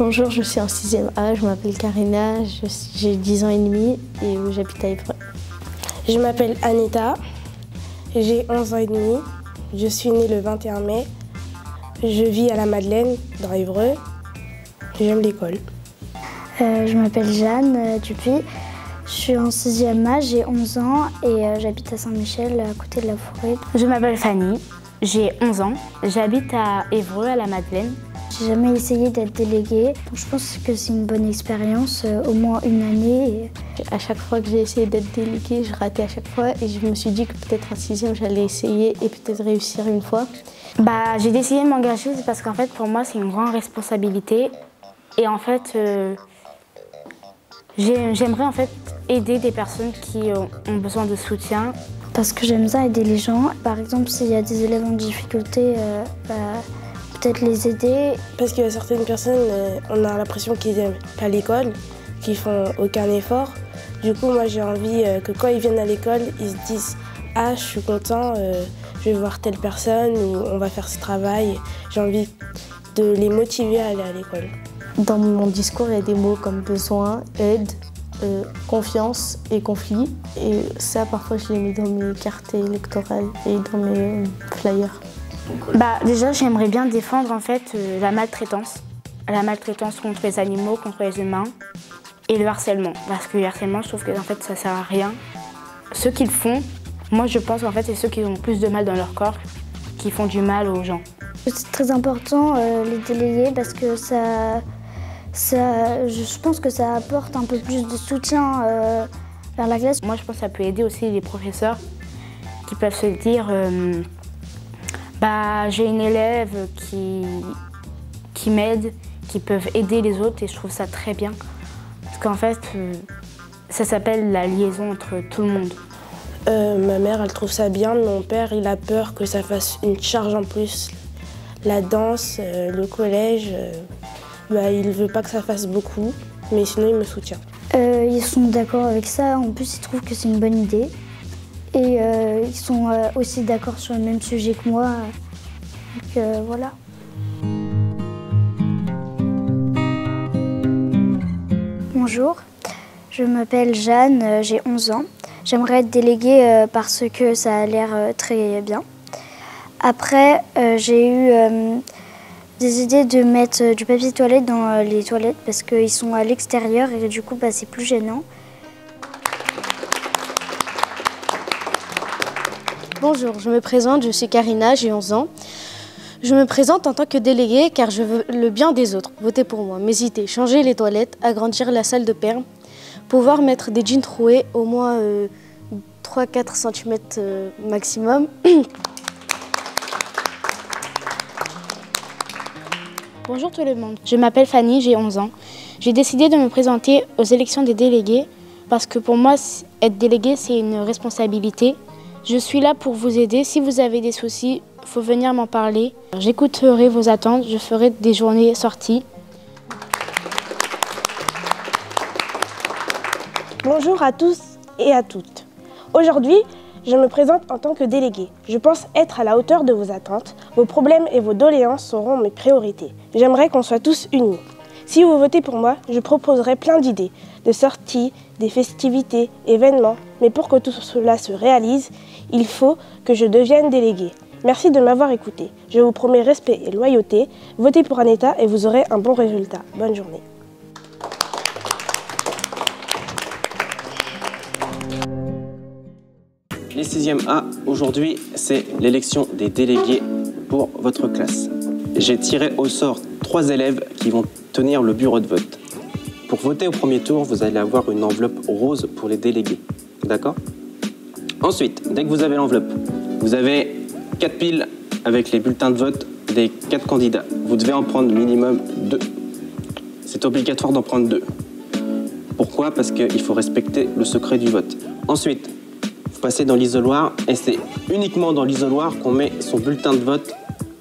Bonjour, je suis en 6e A, je m'appelle Karina, j'ai 10 ans et demi et j'habite à Évreux. Je m'appelle Anita, j'ai 11 ans et demi, je suis née le 21 mai, je vis à la Madeleine, dans Évreux, j'aime l'école. Je m'appelle Jeanne Dupuis, je suis en 6e A, j'ai 11 ans et j'habite à Saint-Michel, à côté de la forêt. Je m'appelle Fanny, j'ai 11 ans, j'habite à Évreux, à la Madeleine. J'ai jamais essayé d'être déléguée, donc je pense que c'est une bonne expérience, au moins une année. À chaque fois que j'ai essayé d'être déléguée, je ratais à chaque fois et je me suis dit que peut-être en 6e, j'allais essayer et peut-être réussir une fois. J'ai décidé de m'engager parce qu'en fait, pour moi, c'est une grande responsabilité. Et en fait, j'aimerais en fait aider des personnes qui ont besoin de soutien. Parce que j'aime ça aider les gens. Par exemple, s'il y a des élèves en difficulté, peut-être les aider. Parce qu'il y a certaines personnes, on a l'impression qu'ils n'aiment pas l'école, qu'ils font aucun effort. Du coup, moi j'ai envie que quand ils viennent à l'école, ils se disent « Ah, je suis content, je vais voir telle personne ou on va faire ce travail ». J'ai envie de les motiver à aller à l'école. Dans mon discours, il y a des mots comme besoin, aide, confiance et conflit. Et ça, parfois, je les mets dans mes cartes électorales et dans mes flyers. Déjà, j'aimerais bien défendre en fait la maltraitance contre les animaux, contre les humains et le harcèlement. Parce que le harcèlement, je trouve que en fait, ça sert à rien. Ceux qui le font, moi je pense en fait, c'est ceux qui ont plus de mal dans leur corps, qui font du mal aux gens. C'est très important les délégués parce que je pense que ça apporte un peu plus de soutien vers la classe. Moi, je pense que ça peut aider aussi les professeurs qui peuvent se dire j'ai une élève qui m'aide, qui peuvent aider les autres et je trouve ça très bien. Parce qu'en fait, ça s'appelle la liaison entre tout le monde. Ma mère, elle trouve ça bien, mon père, il a peur que ça fasse une charge en plus. La danse, le collège, il veut pas que ça fasse beaucoup, mais sinon il me soutient. Ils sont d'accord avec ça, en plus ils trouvent que c'est une bonne idée. Et ils sont aussi d'accord sur le même sujet que moi, donc voilà. Bonjour, je m'appelle Jeanne, j'ai 11 ans. J'aimerais être déléguée parce que ça a l'air très bien. Après, j'ai eu des idées de mettre du papier toilette dans les toilettes parce qu'ils sont à l'extérieur et du coup c'est plus gênant. Bonjour, je me présente, je suis Karina, j'ai 11 ans. Je me présente en tant que déléguée car je veux le bien des autres. Votez pour moi, mes idées, changer les toilettes, agrandir la salle de perme, pouvoir mettre des jeans troués, au moins 3-4 cm maximum. Bonjour tout le monde, je m'appelle Fanny, j'ai 11 ans. J'ai décidé de me présenter aux élections des délégués parce que pour moi, être délégué, c'est une responsabilité. Je suis là pour vous aider. Si vous avez des soucis, il faut venir m'en parler. J'écouterai vos attentes, je ferai des journées sorties. Bonjour à tous et à toutes. Aujourd'hui, je me présente en tant que déléguée. Je pense être à la hauteur de vos attentes. Vos problèmes et vos doléances seront mes priorités. J'aimerais qu'on soit tous unis. Si vous votez pour moi, je proposerai plein d'idées, de sorties, des festivités, événements. Mais pour que tout cela se réalise, il faut que je devienne déléguée. Merci de m'avoir écouté. Je vous promets respect et loyauté. Votez pour Anita et vous aurez un bon résultat. Bonne journée. Les 6e A, aujourd'hui, c'est l'élection des délégués pour votre classe. J'ai tiré au sort 3 élèves qui vont tenir le bureau de vote. Pour voter au premier tour, vous allez avoir une enveloppe rose pour les délégués. D'accord ? Ensuite, dès que vous avez l'enveloppe, vous avez 4 piles avec les bulletins de vote des 4 candidats. Vous devez en prendre minimum 2. C'est obligatoire d'en prendre 2. Pourquoi ? Parce qu'il faut respecter le secret du vote. Ensuite, vous passez dans l'isoloir et c'est uniquement dans l'isoloir qu'on met son bulletin de vote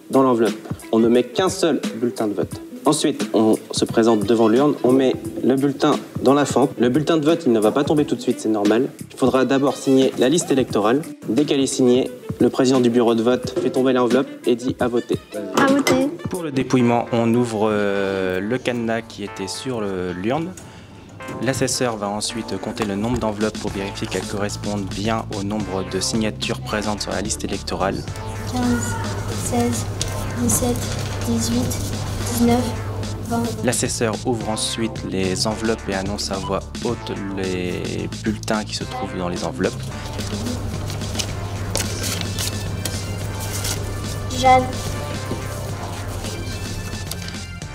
dans l'enveloppe. On ne met qu'un seul bulletin de vote. Ensuite, on se présente devant l'urne, on met le bulletin dans la fente. Le bulletin de vote, il ne va pas tomber tout de suite, c'est normal. Il faudra d'abord signer la liste électorale. Dès qu'elle est signée, le président du bureau de vote fait tomber l'enveloppe et dit à voter. À voter. Pour le dépouillement, on ouvre le cadenas qui était sur l'urne. L'assesseur va ensuite compter le nombre d'enveloppes pour vérifier qu'elles correspondent bien au nombre de signatures présentes sur la liste électorale. 15, 16, 17, 18, 19, 20. L'assesseur ouvre ensuite les enveloppes et annonce à voix haute les bulletins qui se trouvent dans les enveloppes. Jeanne.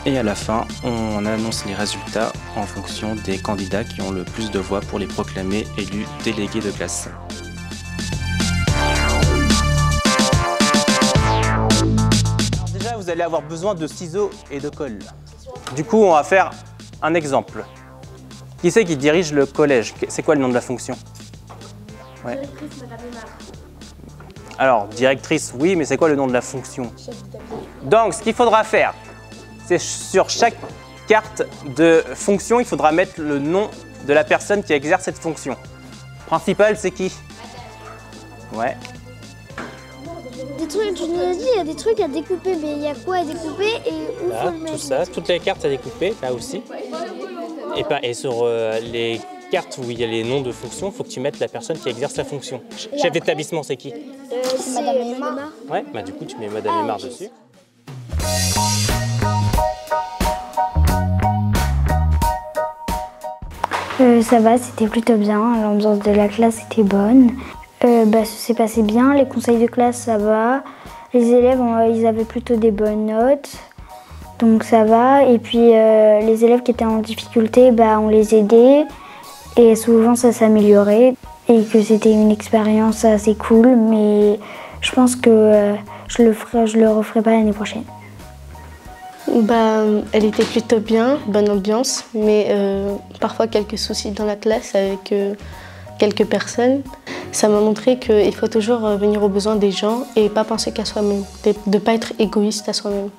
Et à la fin, on annonce les résultats en fonction des candidats qui ont le plus de voix pour les proclamer élus délégués de classe. Alors déjà, vous allez avoir besoin de ciseaux et de colle. Du coup, on va faire un exemple. Qui c'est qui dirige le collège? C'est quoi le nom de la fonction? Ouais. Directrice, Madame Aymar. Alors, directrice, oui, mais c'est quoi le nom de la fonction? Donc, ce qu'il faudra faire, c'est sur chaque carte de fonction, il faudra mettre le nom de la personne qui exerce cette fonction. Principal, c'est qui? Ouais. Des trucs, je nous ai dit, il y a des trucs à découper, mais il y a quoi à découper et où Là, faut le mettre? tout ça, toutes les cartes à découper, là aussi. Et sur les cartes où il y a les noms de fonctions, il faut que tu mettes la personne qui exerce la fonction. Chef d'établissement, c'est qui? C'est Madame Aymar. Ouais, bah du coup, tu mets Madame Aymar dessus. Ça va, c'était plutôt bien. L'ambiance de la classe était bonne. Ça s'est passé bien. Les conseils de classe, ça va. Les élèves, ils avaient plutôt des bonnes notes. Donc ça va. Et puis les élèves qui étaient en difficulté, on les aidait. Et souvent, ça s'améliorait. Et que c'était une expérience assez cool. Mais je pense que je le referai pas l'année prochaine. Elle était plutôt bien, bonne ambiance, mais parfois quelques soucis dans la classe avec quelques personnes. Ça m'a montré qu'il faut toujours venir aux besoins des gens et pas penser qu'à soi-même, de ne pas être égoïste à soi-même.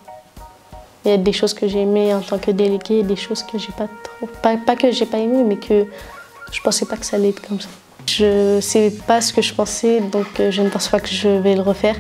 Il y a des choses que j'ai aimées en tant que déléguée, des choses que j'ai pas trop, pas que j'ai pas aimées, mais que je pensais pas que ça allait être comme ça. Je sais pas ce que je pensais, donc je ne pense pas que je vais le refaire.